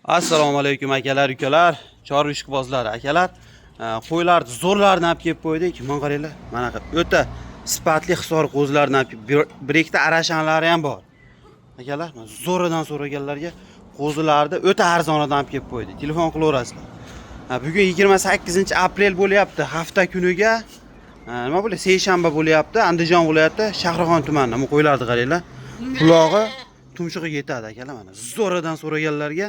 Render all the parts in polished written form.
Assalomu alaykum akalar, ukalar, chorva ishqibozlar, akalar. Qo'ylarni zo'rlarni olib kelib qo'ydik. Mana qaranglar, mana o'ta sifatli hisor qo'zlarni olib bir ikkita arashanlari ham bor. Akalar, zo'ridan so'raganlarga qo'zlarni o'ta arzonidan olib kelib qo'ydik. Telefon qilaverasizlar. Bugun 28-aprel bo'lyapti. Hafta kuniga nima bo'ladi? Seshanba bo'lyapti. Andijon viloyati Shahrixon tumanida. Bu qo'ylarni qaranglar. Qulog'i tumshug'i yetadi akalar mana. Zo'ridan so'raganlarga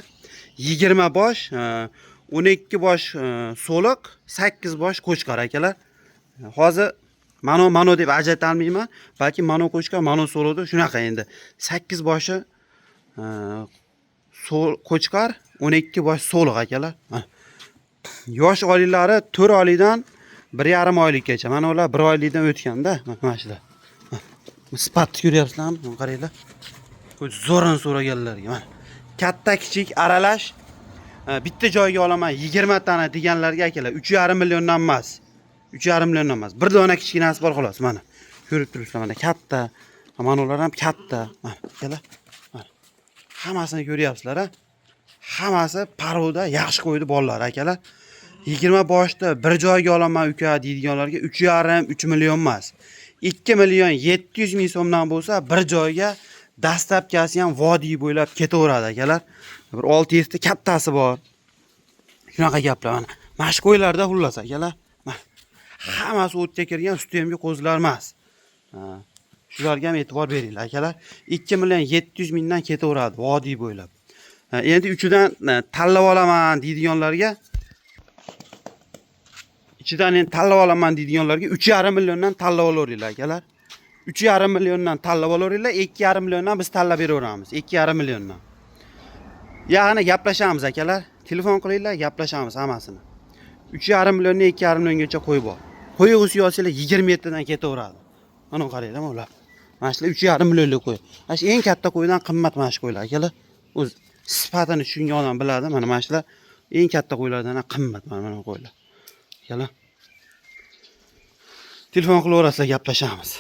20 bosh, 12 bosh so'liq, 8 bosh qo'chqar akalar. Hozir mano deb ajrata olmayman. Balki mano qo'chqar, mano so'liqda shunaqa endi. 8 boshi qo'chqar, 12 bosh so'liq akalar. Yosh oliylari 4 oylikdan 1,5 oylikgacha. Mana ular 1 oylikdan o'tganda, mana shular. Sifatni ko'ryapsizlarmi? Qaranglar. Zo'rin so'raganlarga mana. Katta kichik aralash bitta joyga olaman 20 tane deganlarga akalar 3,5 milliondan emas. 3,5 milliondan emas. Bir dona kichkinasi bor xolos mana. Ko'rib turibsizlar mana katta. Mana ular ham katta. Mana akalar. Hammasini ko'ryapsizlar a? Hammasi paroda yaxshi qo'ydi bolalar akalar. 20 boshda bir joyga olaman uka deydiganlarga 3,5 million emas. 2 million 700 ming so'mdan bo'lsa bir joyga dastlabkasi ham vodiy bo'ylab ketaveradi akalar. Bir 6 ta kattasi bor. Shunaqa gaplar mana. Mashq qo'ylarda xullas akalar. Hammasi o'tga kirgan sutemga qo'zlar emas. Shularga ham e'tibor beringlar akalar. 2 million 700 mingdan ketaveradi vodiy bo'ylab. Endi uchidan tanlab olaman deydiganlarga 3,5 milliondan tanlab olaveringlar akalar. 3,5 milliondan tanlab olaveringlar, 2,5 milliondan biz tanlab beraveramiz. 2,5 milliondan. Ya'ni gaplashamiz akalar. Telefon qilinglar, gaplashamiz hammasini. 3,5 milliondan 2,5 milliongacha qo'y bor. Qo'y o'zi olsanglar 27 dan ketaveradi. Mana qaranglar ular. Mana shular 3,5 millionlik qo'y. Mana shu eng katta qo'ydan qimmat mana shu qo'ylar akalar. O'z sifatini tushungan odam biladi. Mana shular eng katta qo'ylardan ham qimmat mana qo'ylar. Akalar. Telefon qilaverasizlar, gaplashamiz.